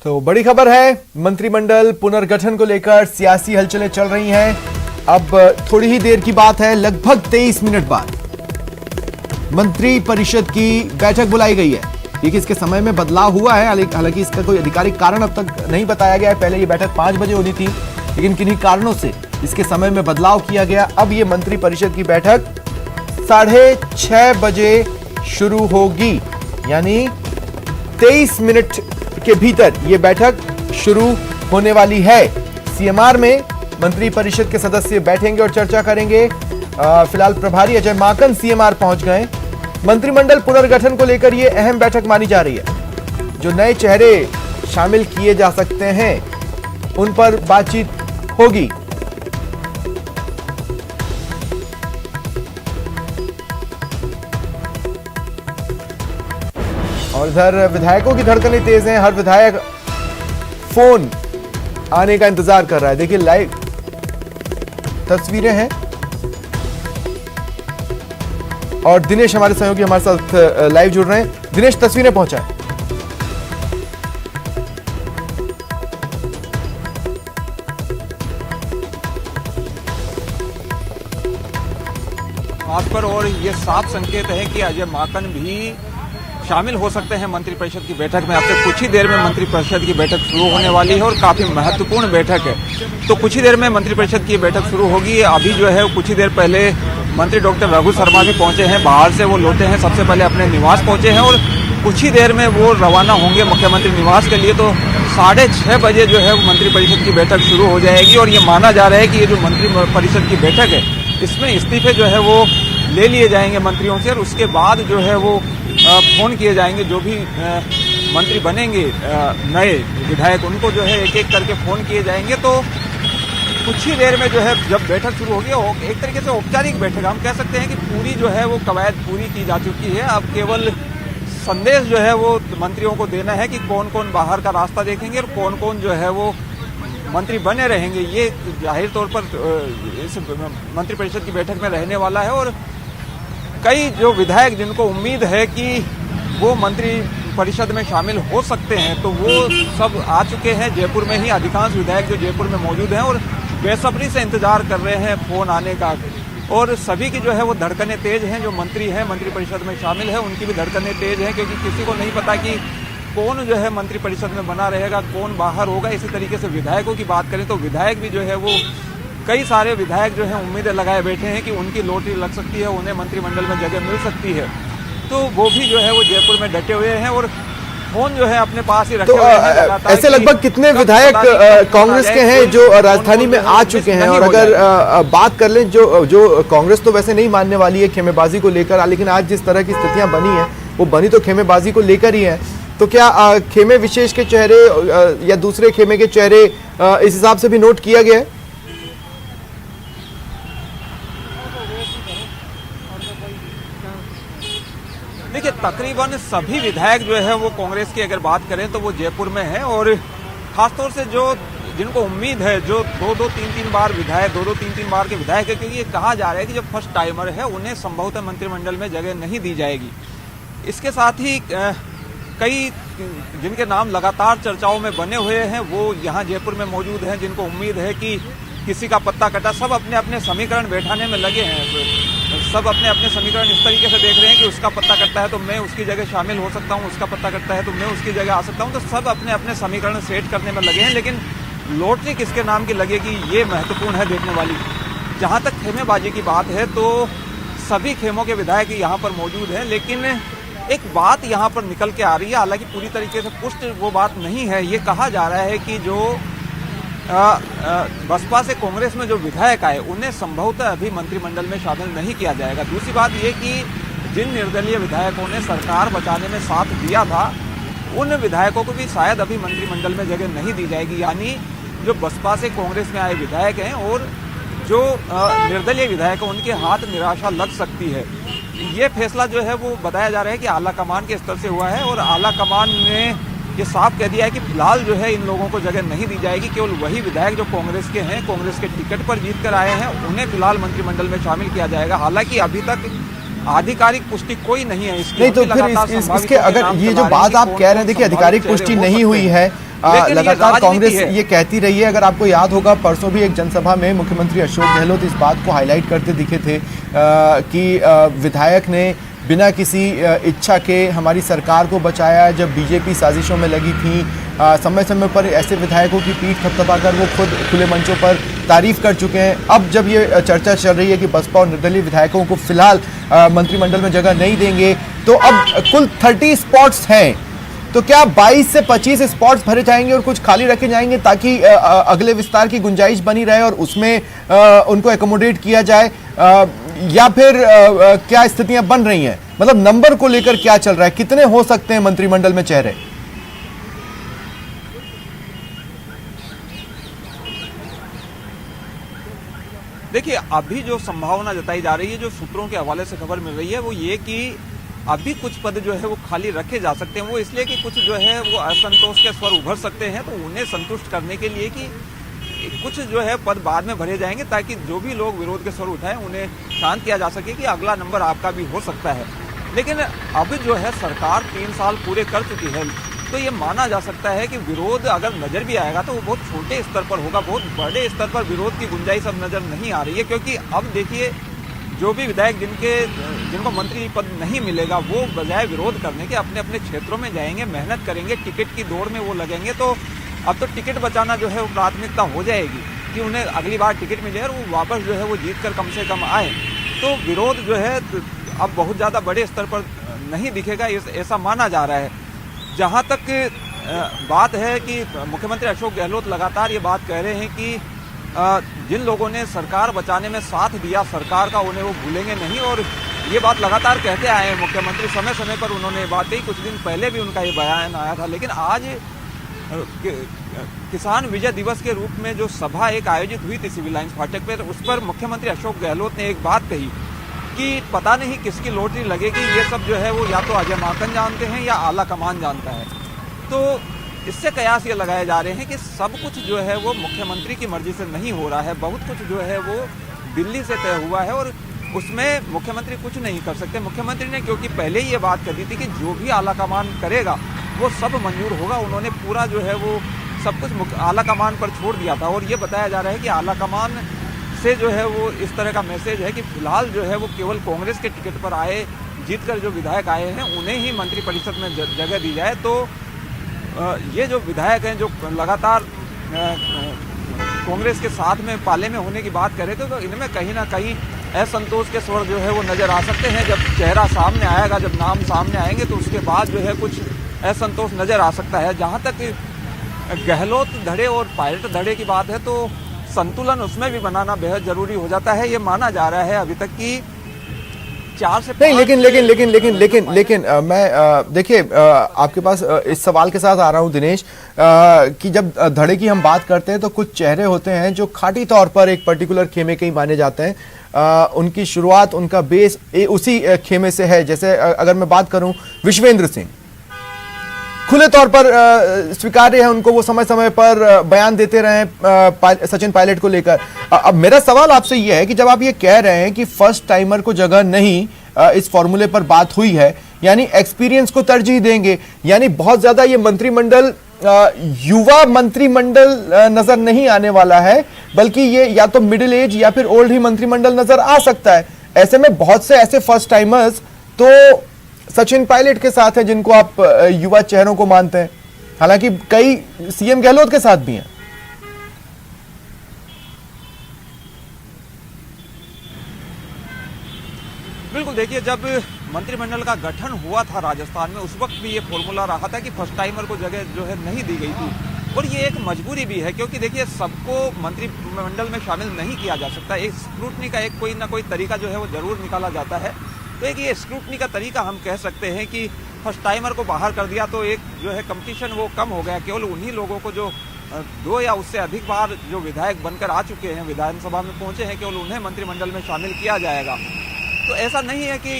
तो बड़ी खबर है, मंत्रिमंडल पुनर्गठन को लेकर सियासी हलचलें चल रही हैं। अब थोड़ी ही देर की बात है, लगभग 23 मिनट बाद मंत्री परिषद की बैठक बुलाई गई है। देखिए, इसके समय में बदलाव हुआ है, हालांकि इसका कोई आधिकारिक कारण अब तक नहीं बताया गया है। पहले ये बैठक 5 बजे होनी थी, लेकिन किन्हीं कारणों से इसके समय में बदलाव किया गया। अब ये मंत्री परिषद की बैठक 6:30 बजे शुरू होगी, यानी 23 मिनट के भीतर यह बैठक शुरू होने वाली है। सीएमआर में मंत्री परिषद के सदस्य बैठेंगे और चर्चा करेंगे। फिलहाल प्रभारी अजय माकन सीएमआर पहुंच गए। मंत्रिमंडल पुनर्गठन को लेकर यह अहम बैठक मानी जा रही है। जो नए चेहरे शामिल किए जा सकते हैं, उन पर बातचीत होगी। और इधर विधायकों की धड़कनें तेज हैं। हर विधायक फोन आने का इंतजार कर रहा है। देखिए, लाइव तस्वीरें हैं और दिनेश हमारे सहयोगी हमारे साथ लाइव जुड़ रहे हैं। दिनेश, तस्वीरें पहुंचाएं। खास पर और ये साफ संकेत है कि अजय माकन भी शामिल हो सकते हैं मंत्रिपरिषद की बैठक में। अब से कुछ ही देर में मंत्रिपरिषद की बैठक शुरू होने वाली है और काफी महत्वपूर्ण बैठक है। तो कुछ ही देर में मंत्रिपरिषद की बैठक शुरू होगी। अभी जो है कुछ ही देर पहले मंत्री डॉक्टर रघु शर्मा भी पहुंचे हैं। बाहर से वो लौटे हैं, सबसे पहले अपने निवास पहुंचे हैं और कुछ ही देर में वो रवाना होंगे मुख्यमंत्री निवास के लिए। तो 6:30 बजे जो है मंत्रिपरिषद की बैठक शुरू हो जाएगी और ये माना जा रहा है कि ये जो मंत्रिपरिषद की बैठक है, इसमें इस्तीफे जो है वो ले लिए जाएंगे मंत्रियों से और उसके बाद जो है वो फोन किए जाएंगे। जो भी मंत्री बनेंगे नए विधायक, उनको जो है एक एक करके फोन किए जाएंगे। तो कुछ ही देर में जो है जब बैठक शुरू होगी, एक तरीके से औपचारिक बैठक हम कह सकते हैं कि पूरी जो है वो कवायद पूरी की जा चुकी है। अब केवल संदेश जो है वो मंत्रियों को देना है कि कौन कौन बाहर का रास्ता देखेंगे और कौन कौन जो है वो मंत्री बने रहेंगे। ये जाहिर तौर पर इस मंत्रिपरिषद की बैठक में रहने वाला है और कई जो विधायक जिनको उम्मीद है कि वो मंत्री परिषद में शामिल हो सकते हैं, तो वो सब आ चुके हैं जयपुर में ही। अधिकांश विधायक जो जयपुर में मौजूद हैं और बेसब्री से इंतजार कर रहे हैं फोन आने का। और सभी की जो है वो धड़कनें तेज हैं। जो मंत्री हैं मंत्री परिषद में शामिल है, उनकी भी धड़कनें तेज हैं, क्योंकि किसी को नहीं पता कि कौन जो है मंत्री परिषद में बना रहेगा, कौन बाहर होगा। इसी तरीके से विधायकों की बात करें तो विधायक भी जो है वो कई सारे विधायक जो हैं उम्मीदें लगाए बैठे हैं कि उनकी लॉटरी लग सकती है, उन्हें मंत्रिमंडल में जगह मिल सकती है। तो वो भी जो है वो जयपुर में डटे हुए हैं और फोन जो है अपने पास ही रखे हुए हैं। ऐसे लगभग कितने विधायक कांग्रेस के हैं जो राजधानी में आ चुके हैं? और अगर बात कर लें, जो कांग्रेस तो वैसे नहीं मानने वाली है खेमेबाजी को लेकर, लेकिन आज जिस तरह की स्थितियां बनी है, वो बनी तो खेमेबाजी को लेकर ही है। तो क्या खेमे विशेष के चेहरे या दूसरे खेमे के चेहरे इस हिसाब से भी नोट किया गया है? देखिए, तकरीबन सभी विधायक जो है वो कांग्रेस की अगर बात करें तो वो जयपुर में है और खासतौर से जो जिनको उम्मीद है, जो 2-2, 3-3 बार विधायक, 2-2, 3-3 बार के विधायक है, क्योंकि ये कहा जा रहा है कि जो फर्स्ट टाइमर है उन्हें संभवतः मंत्रिमंडल में जगह नहीं दी जाएगी। इसके साथ ही कई जिनके नाम लगातार चर्चाओं में बने हुए हैं वो यहाँ जयपुर में मौजूद हैं, जिनको उम्मीद है कि किसी का पत्ता कटा। सब अपने अपने समीकरण बैठाने में लगे हैं। सब अपने अपने समीकरण इस तरीके से देख रहे हैं कि उसका पत्ता कटता है तो मैं उसकी जगह शामिल हो सकता हूं, उसका पत्ता कटता है तो मैं उसकी जगह आ सकता हूं। तो सब अपने अपने समीकरण सेट करने में लगे हैं, लेकिन लॉटरी किसके नाम की लगेगी ये महत्वपूर्ण है देखने वाली। जहां तक खेमेबाजी की बात है तो सभी खेमों के विधायक यहाँ पर मौजूद हैं, लेकिन एक बात यहाँ पर निकल के आ रही है, हालांकि पूरी तरीके से पुष्ट वो बात नहीं है। ये कहा जा रहा है कि जो बसपा से कांग्रेस में जो विधायक आए उन्हें संभवतः अभी मंत्रिमंडल में शामिल नहीं किया जाएगा। दूसरी बात ये कि जिन निर्दलीय विधायकों ने सरकार बचाने में साथ दिया था, उन विधायकों को भी शायद अभी मंत्रिमंडल में जगह नहीं दी जाएगी। यानी जो बसपा से कांग्रेस में आए विधायक हैं और जो निर्दलीय विधायक हैं, उनके हाथ निराशा लग सकती है। ये फैसला जो है वो बताया जा रहा है कि आला कमान के स्तर से हुआ है और आला कमान ने ये साफ कह दिया है कि फिलहाल जो है इन लोगों को जगह नहीं दी जाएगी। केवल वही विधायक जो कांग्रेस के हैं, कांग्रेस के टिकट पर जीत कर आए हैं, उन्हें फिलहाल मंत्रिमंडल में शामिल किया जाएगा। हालांकि अभी तक आधिकारिक पुष्टि कोई नहीं है इसकी। नहीं तो फिर इसके अगर ये जो बात आप कह रहे हैं, देखिए आधिकारिक पुष्टि नहीं हुई है, लेकिन ये लगातार राजनीति कांग्रेस है। ये कहती रही है, अगर आपको याद होगा परसों भी एक जनसभा में मुख्यमंत्री अशोक गहलोत इस बात को हाईलाइट करते दिखे थे कि विधायक ने बिना किसी इच्छा के हमारी सरकार को बचाया जब बीजेपी साजिशों में लगी थी। समय समय पर ऐसे विधायकों की पीठ थपथपाकर वो खुद खुले मंचों पर तारीफ कर चुके हैं। अब जब ये चर्चा चल रही है कि बसपा और निर्दलीय विधायकों को फिलहाल मंत्रिमंडल में जगह नहीं देंगे, तो अब कुल 30 स्पॉट्स हैं, तो क्या 22 से 25 स्पॉट्स भरे जाएंगे और कुछ खाली रखे जाएंगे ताकि अगले विस्तार की गुंजाइश बनी रहे और उसमें उनको एकोमोडेट किया जाए, या फिर क्या स्थितियां बन रही हैं? मतलब नंबर को लेकर क्या चल रहा है, कितने हो सकते हैं मंत्रिमंडल में चेहरे? देखिए, अभी जो संभावना जताई जा रही है, जो सूत्रों के हवाले से खबर मिल रही है, वो ये कि अभी कुछ पद जो है वो खाली रखे जा सकते हैं। वो इसलिए कि कुछ जो है वो असंतोष के स्वर उभर सकते हैं, तो उन्हें संतुष्ट करने के लिए कि कुछ जो है पद बाद में भरे जाएंगे ताकि जो भी लोग विरोध के स्वर उठाएं उन्हें शांत किया जा सके कि अगला नंबर आपका भी हो सकता है। लेकिन अब जो है सरकार 3 साल पूरे कर चुकी है, तो ये माना जा सकता है कि विरोध अगर नजर भी आएगा तो वो बहुत छोटे स्तर पर होगा। बहुत बड़े स्तर पर विरोध की गुंजाइश अब नजर नहीं आ रही है, क्योंकि अब देखिए जो भी विधायक जिनको मंत्री पद नहीं मिलेगा वो बजाय विरोध करने के अपने अपने क्षेत्रों में जाएंगे, मेहनत करेंगे, टिकट की दौड़ में वो लगेंगे। तो अब तो टिकट बचाना जो है वो प्राथमिकता हो जाएगी कि उन्हें अगली बार टिकट मिले और वो वापस जो है वो जीत कर कम से कम आए। तो विरोध जो है अब बहुत ज़्यादा बड़े स्तर पर नहीं दिखेगा, ऐसा माना जा रहा है। जहाँ तक बात है कि मुख्यमंत्री अशोक गहलोत लगातार ये बात कह रहे हैं कि जिन लोगों ने सरकार बचाने में साथ दिया सरकार का, उन्हें वो भूलेंगे नहीं, और ये बात लगातार कहते आए हैं मुख्यमंत्री। समय समय पर उन्होंने बात कही, कुछ दिन पहले भी उनका ये बयान आया था। लेकिन आज किसान विजय दिवस के रूप में जो सभा एक आयोजित हुई थी सिविल लाइंस फाटक पर, उस पर मुख्यमंत्री अशोक गहलोत ने एक बात कही कि पता नहीं किसकी लॉटरी लगेगी, ये सब जो है वो या तो अजय माकन जानते हैं या आला कमान जानता है। तो इससे कयास ये लगाए जा रहे हैं कि सब कुछ जो है वो मुख्यमंत्री की मर्जी से नहीं हो रहा है, बहुत कुछ जो है वो दिल्ली से तय हुआ है और उसमें मुख्यमंत्री कुछ नहीं कर सकते। मुख्यमंत्री ने क्योंकि पहले ही ये बात कर दी थी कि जो भी आला कमान करेगा वो सब मंजूर होगा, उन्होंने पूरा जो है वो सब कुछ आला कमान पर छोड़ दिया था। और ये बताया जा रहा है कि आला कमान से जो है वो इस तरह का मैसेज है कि फिलहाल जो है वो केवल कांग्रेस के टिकट पर आए, जीतकर जो विधायक आए हैं उन्हें ही मंत्रिपरिषद में जगह दी जाए। तो ये जो विधायक हैं जो लगातार कांग्रेस के साथ में पाले में होने की बात कर रहे थे, तो इनमें कहीं ना कहीं असंतोष के स्वर जो है वो नजर आ सकते हैं। जब चेहरा सामने आएगा, जब नाम सामने आएंगे, तो उसके बाद जो है कुछ असंतोष नजर आ सकता है। जहाँ तक गहलोत धड़े और पायलट धड़े की बात है, तो संतुलन उसमें भी बनाना बेहद जरूरी हो जाता है। ये माना जा रहा है अभी तक कि 4 से 5 नहीं, लेकिन मैं देखिए आपके पास इस सवाल के साथ आ रहा हूं दिनेश, कि जब धड़े की हम बात करते हैं तो कुछ चेहरे होते हैं जो खाटी तौर पर एक पर्टिकुलर खेमे के ही माने जाते हैं। उनकी शुरुआत, उनका बेस उसी खेमे से है। जैसे अगर मैं बात करूं विश्वेंद्र सिंह, खुले तौर पर स्वीकार्य है उनको, वो समय समय पर बयान देते रहे सचिन पायलट को लेकर। अब मेरा सवाल आपसे यह है कि जब आप ये कह रहे हैं कि फर्स्ट टाइमर को जगह नहीं, इस फॉर्मूले पर बात हुई है, यानी एक्सपीरियंस को तरजीह देंगे, यानी बहुत ज्यादा ये मंत्रिमंडल युवा मंत्रिमंडल नजर नहीं आने वाला है, बल्कि ये या तो मिडिल एज या फिर ओल्ड ही मंत्रिमंडल नजर आ सकता है। ऐसे में बहुत से ऐसे फर्स्ट टाइमर्स तो सचिन पायलट के साथ हैं जिनको आप युवा चेहरों को मानते हैं, हालांकि कई सीएम गहलोत के साथ भी हैं। बिल्कुल, देखिए जब मंत्रिमंडल का गठन हुआ था राजस्थान में, उस वक्त भी ये फॉर्मूला रहा था कि फर्स्ट टाइमर को जगह जो है नहीं दी गई थी। और ये एक मजबूरी भी है, क्योंकि देखिए सबको मंत्रिमंडल में शामिल नहीं किया जा सकता। एक स्क्रूटनी का एक कोई ना कोई तरीका जो है वो जरूर निकाला जाता है। तो एक ये स्क्रूटनी का तरीका हम कह सकते हैं कि फर्स्ट टाइमर को बाहर कर दिया तो एक जो है कंपटीशन वो कम हो गया। केवल उन्हीं लोगों को जो 2 या उससे अधिक बार जो विधायक बनकर आ चुके हैं, विधानसभा में पहुंचे हैं, केवल उन्हें मंत्रिमंडल में शामिल किया जाएगा। तो ऐसा नहीं है कि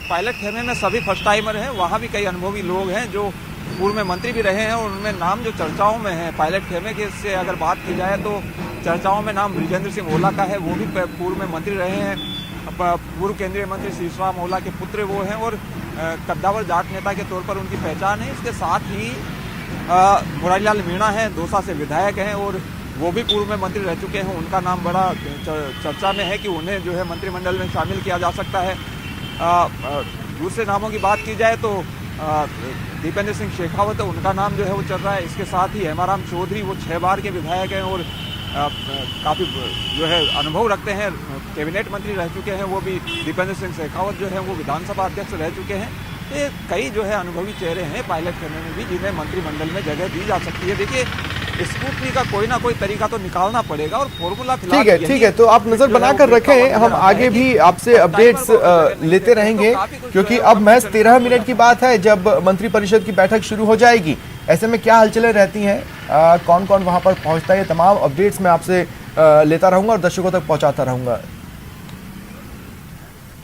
पायलट खेमे में सभी फर्स्ट टाइमर हैं, वहाँ भी कई अनुभवी लोग हैं जो पूर्व में मंत्री भी रहे हैं और उनमें नाम जो चर्चाओं में है। पायलट खेमे के से अगर बात की जाए तो चर्चाओं में नाम बृजेंद्र सिंह ओला का है, वो भी पूर्व में मंत्री रहे हैं। पूर्व केंद्रीय मंत्री शीशराम ओला के पुत्र वो हैं और कद्दावर जाट नेता के तौर पर उनकी पहचान है। इसके साथ ही मुरारीलाल मीणा हैं, दौसा से विधायक हैं और वो भी पूर्व में मंत्री रह चुके हैं। उनका नाम बड़ा चर्चा में है कि उन्हें जो है मंत्रिमंडल में शामिल किया जा सकता है। दूसरे नामों की बात की जाए तो दीपेंद्र सिंह शेखावत, उनका नाम जो है वो चल रहा है। इसके साथ ही हेमाराम चौधरी, वो 6 बार के विधायक हैं और काफ़ी जो है अनुभव रखते हैं, कैबिनेट मंत्री रह चुके हैं। वो भी दीपेंद्र सिंह शेखावत जो है वो विधानसभा अध्यक्ष रह चुके हैं। ये कई जो है अनुभवी चेहरे हैं पायलट करने में भी, जिन्हें मंत्रिमंडल में जगह दी जा सकती है। देखिए, स्कूटनी का कोई ना कोई तरीका तो निकालना पड़ेगा और फॉर्मूला ठीक है, तो आप नजर बनाकर रखें, हम आगे भी आपसे अपडेट्स लेते रहेंगे, क्योंकि अब महज 13 मिनट की बात है जब मंत्रिपरिषद की बैठक शुरू हो जाएगी। ऐसे में क्या हलचलें रहती हैं, कौन कौन वहां पर पहुंचता है, ये तमाम अपडेट्स मैं आपसे लेता रहूंगा और दर्शकों तक पहुंचाता रहूंगा।